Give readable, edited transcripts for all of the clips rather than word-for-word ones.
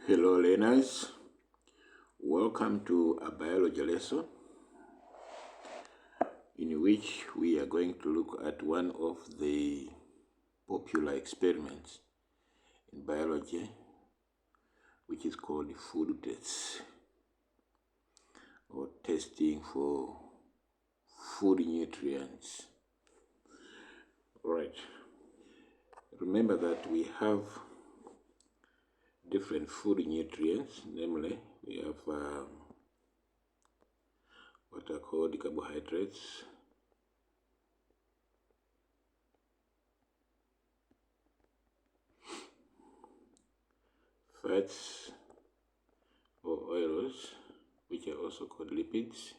Hello learners, welcome to a biology lesson in which we are going to look at one of the popular experiments in biology, which is called food tests or testing for food nutrients. Right. Remember that we have different food nutrients, namely we have what are called carbohydrates, fats or oils, which are also called lipids,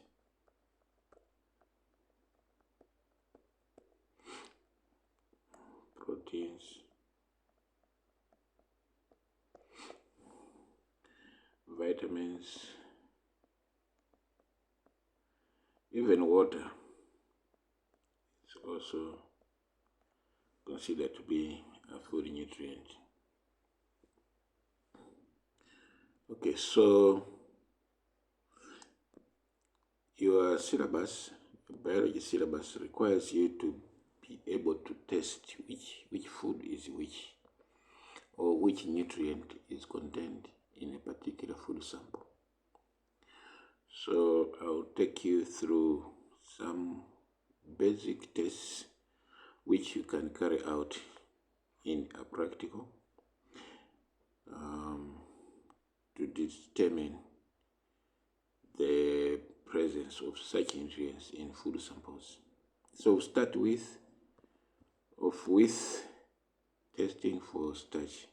proteins, vitamins, even water is also considered to be a food nutrient. Okay, so your biology syllabus requires you to be able to test which food is which, or which nutrient is contained in a particular food sample. So I'll take you through some basic tests which you can carry out in a practical to determine the presence of such nutrients in food samples. So we'll start with testing for starch.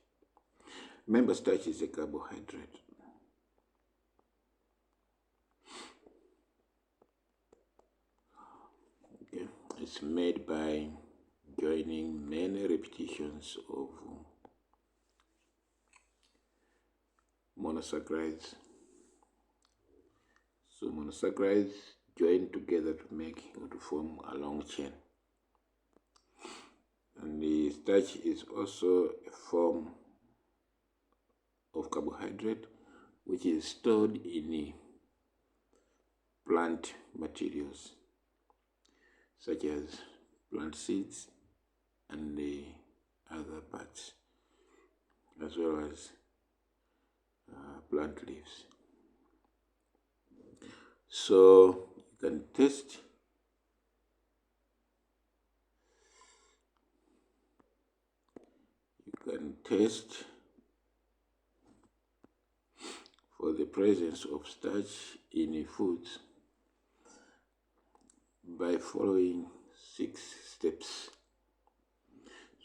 Remember, starch is a carbohydrate. Okay, it's made by joining many repetitions of monosaccharides. So monosaccharides join together to make or to form a long chain. And the starch is also a form of carbohydrate which is stored in plant materials such as plant seeds and the other parts, as well as plant leaves. So you can test for the presence of starch in foods by following 6 steps.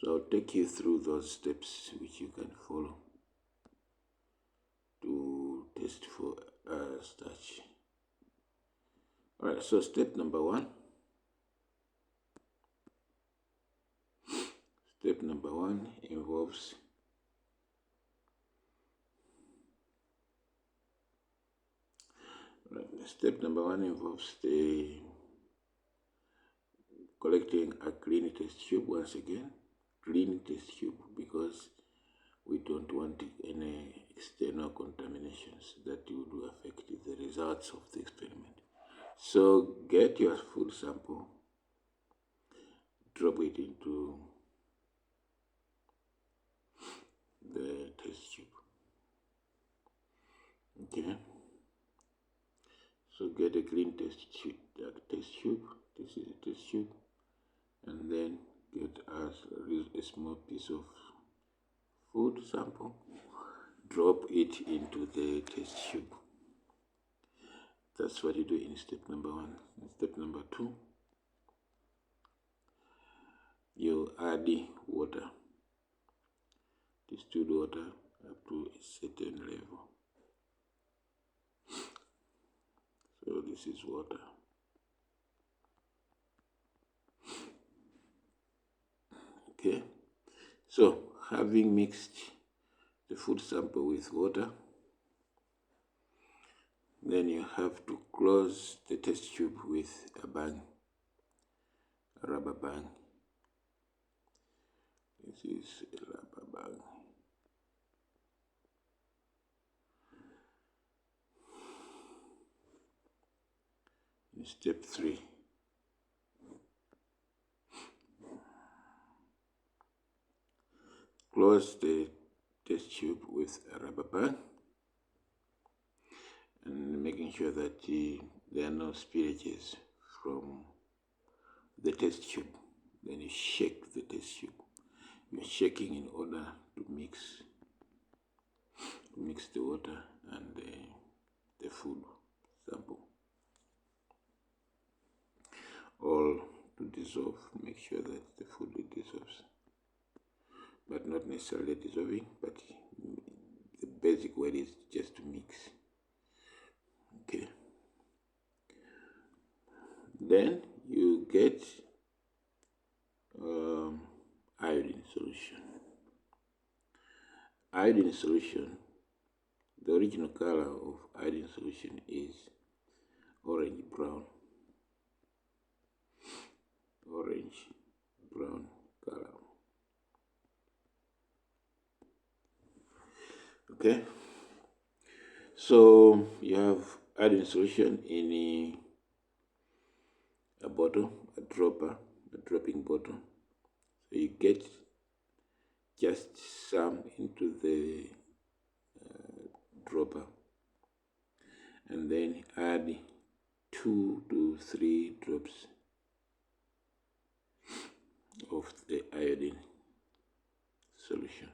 So I'll take you through those steps which you can follow to test for starch. Alright, so step number 1. Step number 1 involves the collecting a clean test tube. Once again, clean test tube, because we don't want any external contaminations that would affect the results of the experiment. So get your food sample, drop it into the test tube. Okay, so get a clean test tube. This is a test tube, and then get a small piece of food sample, drop it into the test tube. That's what you do in step number 1. In step number 2, you add water, distilled water up to a certain level. So this is water. Okay, so having mixed the food sample with water, then you have to close the test tube with a rubber band. This is a rubber band. Step 3. Close the test tube with a rubber band and making sure that there are no spillages from the test tube. Then you shake the test tube. You're shaking in order to mix the water and the food sample, all to dissolve. Make sure that the food dissolves, but not necessarily dissolving, but the basic way is just to mix. Okay, then you get iodine solution. Iodine solution, the original color of iodine solution is orange brown color. Okay, so you have iodine solution in a bottle, a dropping bottle. So you get just some into the dropper, and then add 2 to 3 drops of the iodine solution.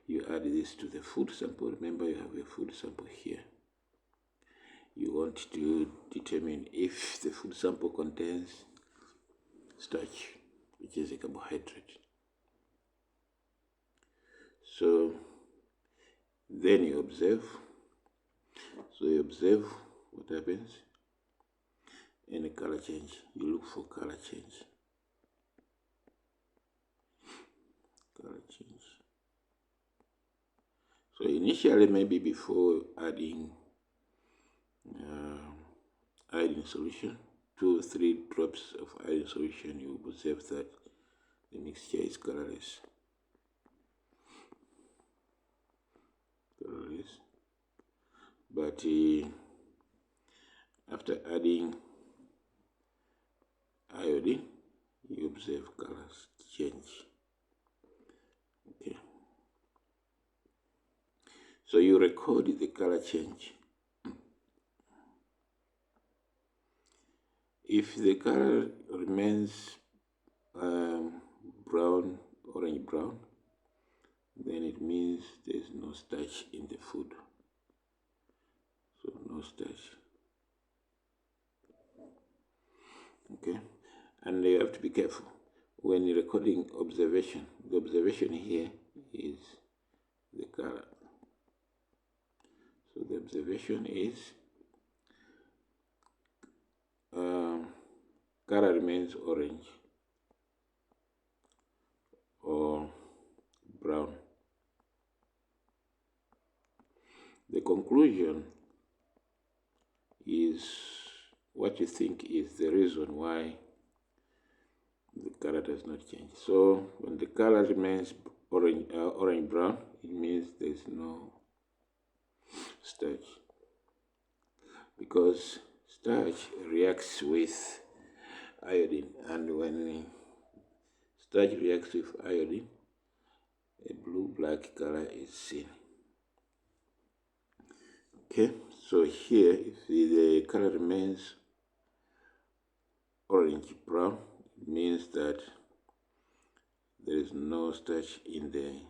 You add this to the food sample. Remember, you have a food sample here. You want to determine if the food sample contains starch, which is a carbohydrate. So then you observe. So you observe what happens. Any color change, you look for color change. So initially, maybe before adding iodine solution, 2 or 3 drops of iodine solution, you observe that the mixture is colorless. But after adding iodine, you observe colors change. Okay. So you record the color change. If the color remains brown, orange brown, then it means there's no starch in the food. So no starch. Okay, and you have to be careful when you're recording observation. The observation here is the color. So the observation is color remains orange or brown. The conclusion is what you think is the reason why the color does not change. So when the color remains orange brown, it means there's no starch, because starch reacts with iodine, and when starch reacts with iodine, a blue-black color is seen. Okay, so here, if the color remains orange brown, it means that there is no starch in the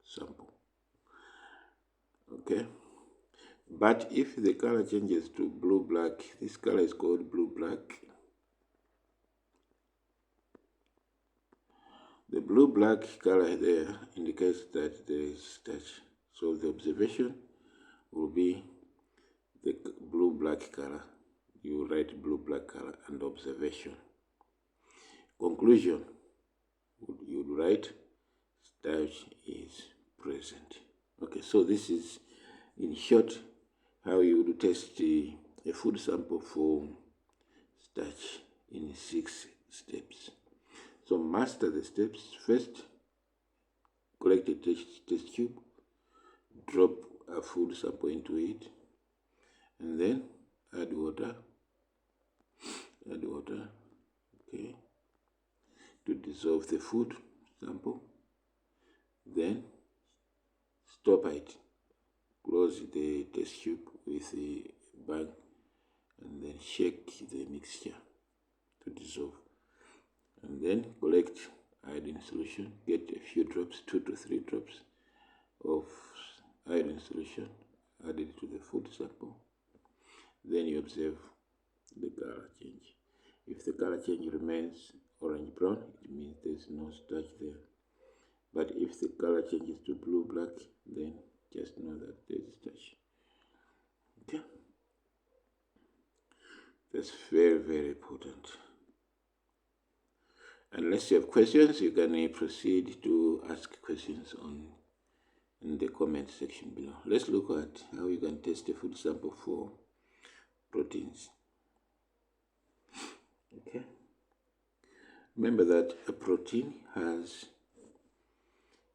sample. Okay, but if the color changes to blue-black, this color is called blue-black. The blue-black color there indicates that there is starch. So the observation will be the blue-black color. You write blue-black color and observation. Conclusion, you would write starch is present. Okay, so this is, in short, how you would test a food sample for starch in 6 steps. So master the steps. First, collect a test tube, drop a food sample into it, and then add water add water, okay, to dissolve the food sample. Then stop it, close the test tube with a bag, and then shake the mixture to dissolve. And then collect iodine solution, get a few drops, 2 to 3 drops of iodine solution added to the food sample. Then you observe the color change. If the color change remains orange brown, it means there's no starch there. But if the color changes to blue black, then just know that there's starch. Okay, that's very, very important. Unless you have questions, you can proceed to ask questions in the comment section below. Let's look at how you can test a food sample for proteins. Okay, remember that a protein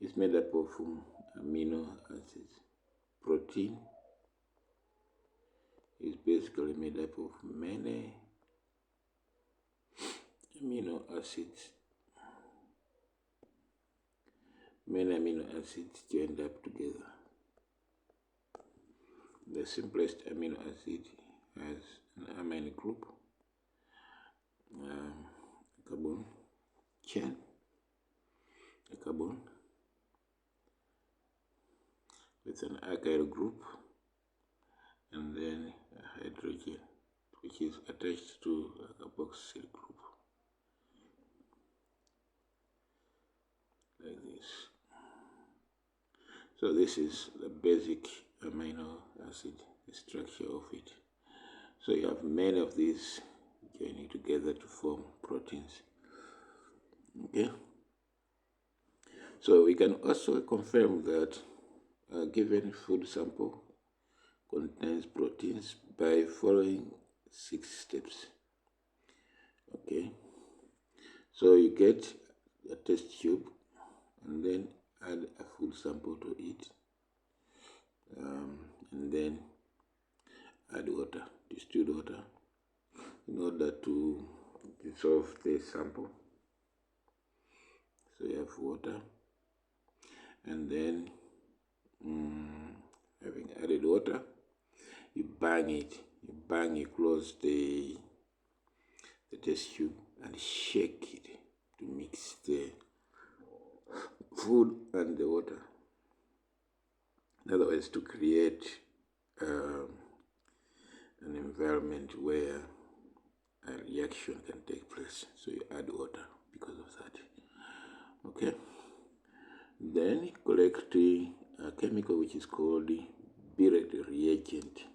is made up of amino acids. Protein is basically made up of many amino acids. Many amino acids joined up together. The simplest amino acid has an amine group, carbon chain, a carbon with an alkyl group, and then a hydrogen which is attached to a carboxyl group, like this. So this is the basic amino acid structure of it. So you have many of these joining together to form proteins. Okay, so we can also confirm that a given food sample contains proteins by following 6 steps. Okay, so you get a test tube and then add a food sample to it, and then add water, distilled water, in order to dissolve the sample. So you have water, and then having added water, you bang it, you close the test tube and shake it to mix the food and the water. In other words, to create an environment where a reaction can take place. So you add water because of that. Okay, then collect a chemical which is called Birette reagent.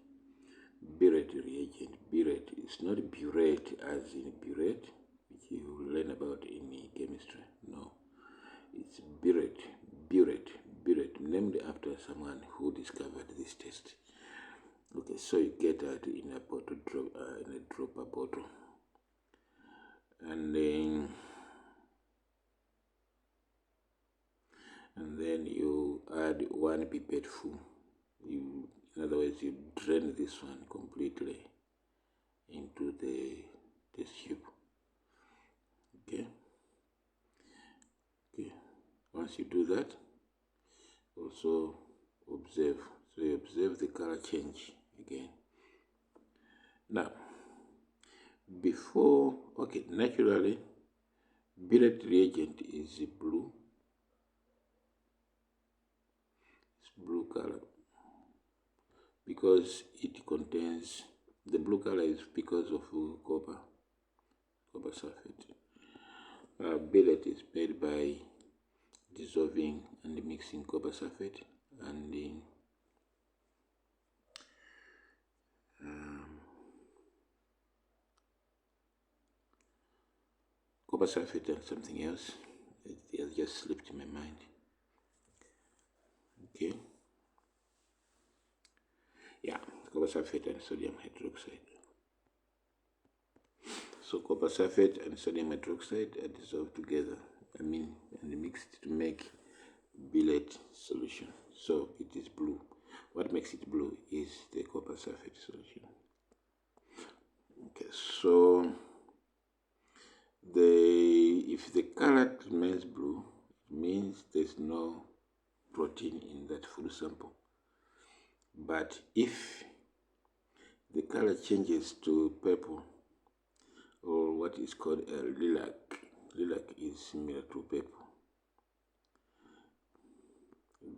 Birette reagent. Birette is not burette as in burette, which you learn about in chemistry. No, it's Birette. Birette, named after someone who discovered this test. Okay, so you get that in a bottle, in a dropper bottle, and then you add 1 pipette full. In other words, you drain this one completely into the test tube. Okay. Once you do that, also observe. So you observe the color change again. Now, naturally, Birette reagent is blue. It's blue color because it contains, the blue color is because of copper sulfate. Birette is made by dissolving and mixing copper sulfate and copper sulfate and something else. It has just slipped in my mind. Okay. Yeah, copper sulfate and sodium hydroxide. So copper sulfate and sodium hydroxide are dissolved together, and mixed to make Birette solution. So it is blue. What makes it blue is the copper sulfate solution. Okay, so color remains blue, it means there's no protein in that food sample. But if the color changes to purple, or what is called a lilac, lilac is similar to purple,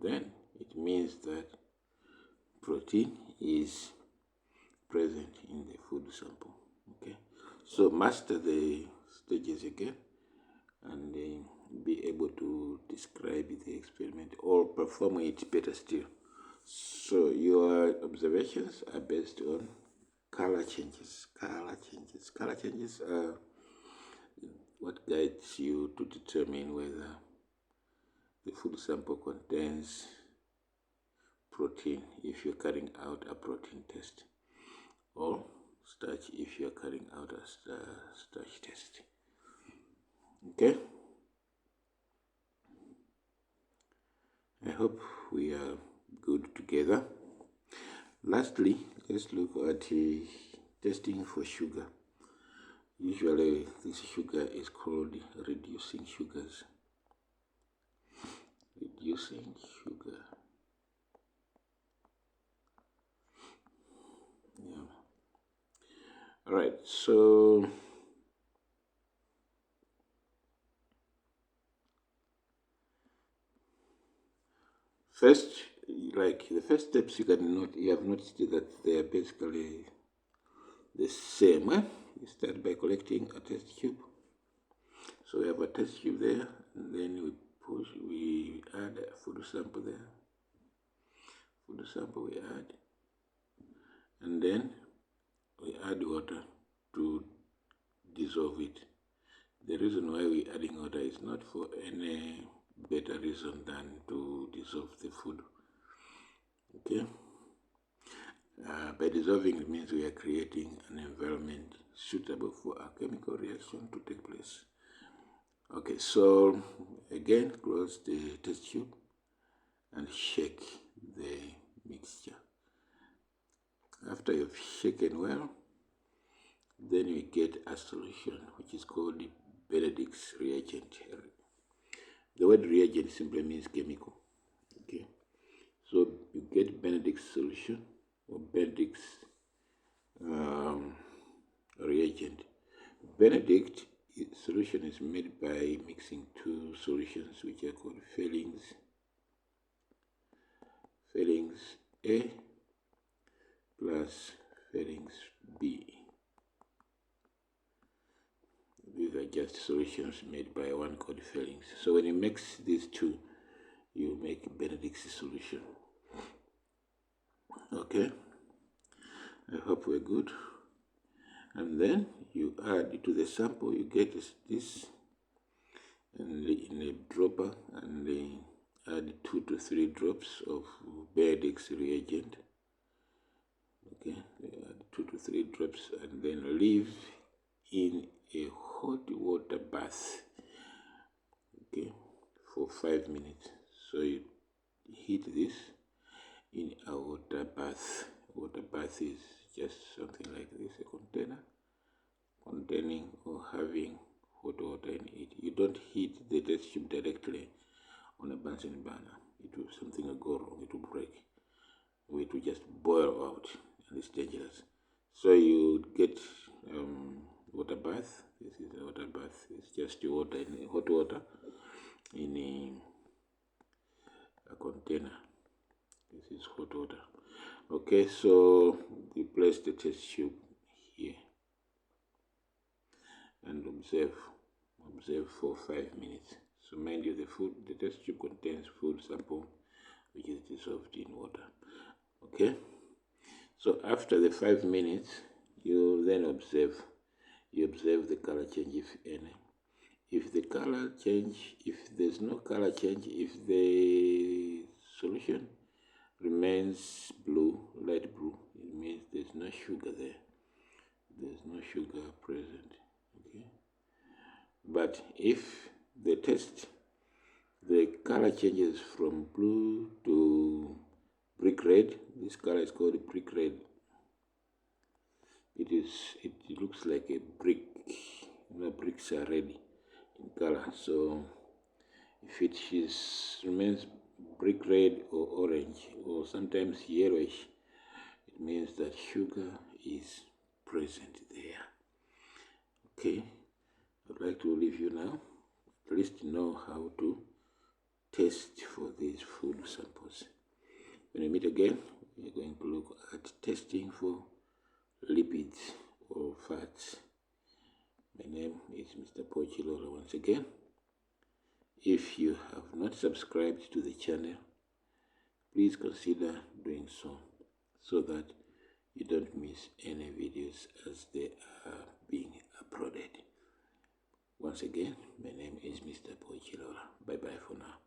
then it means that protein is present in the food sample. Okay, so master the stages again and be able to describe the experiment or perform it better still. So your observations are based on color changes. Color changes are what guides you to determine whether the food sample contains protein if you're carrying out a protein test, or starch if you're carrying out a starch test. Okay, I hope we are good together. Lastly, let's look at testing for sugar. Usually this sugar is called reducing sugars. Reducing sugar. Yeah. All right, so first, like the first steps, you have noticed that they are basically the same. You start by collecting a test tube. So we have a test tube there, and then we add a food sample there. Food sample we add, and then we add water to dissolve it. The reason why we're adding water is not for any better reason than to dissolve the food. Okay? By dissolving, it means we are creating an environment suitable for a chemical reaction to take place. Okay, so again, close the test tube and shake the mixture. After you've shaken well, then we get a solution which is called the Benedict's reagent. The word reagent simply means chemical. Okay, so you get Benedict's solution or Benedict's reagent. Benedict solution is made by mixing two solutions which are called fillings A plus fillings B. These are just solutions made by one called fillings. So when you mix these two, you make Benedict's solution. Okay, I hope we're good. And then you add to the sample, you get this in a dropper, and add 2 to 3 drops of Benedict's reagent. Okay, add 2 to 3 drops, and then leave in a hot water bath. Okay, for 5 minutes. So you heat this in a water bath. Water bath is just something like this, a container containing or having hot water in it. You don't heat the test tube directly on a Bunsen burner. Something will go wrong, it will break. It will just boil out, and it's dangerous. So you get water bath. This is a water bath. It's just water in hot water in a container. This is hot water. Okay, so you place the test tube here and observe for 5 minutes. So mind you, the test tube contains food sample which is dissolved in water. Okay, so after the 5 minutes, you then observe the color change, if any. If the color change, if there's no color change, if the solution remains blue, light blue, it means there's no sugar there. There's no sugar present. Okay, but if the color changes from blue to brick red, this color is called brick red. It looks like a brick. Bricks are red. in color. So if it remains brick red or orange or sometimes yellowish, it means that sugar is present there. Okay, I'd like to leave you now. At least know how to test for these food samples. When we meet again, we're going to look at testing for lipids or fats. My name is Mr. Pochilola once again. If you have not subscribed to the channel, please consider doing so that you don't miss any videos as they are being uploaded. Once again, my name is Mr. Pochilola. Bye bye for now.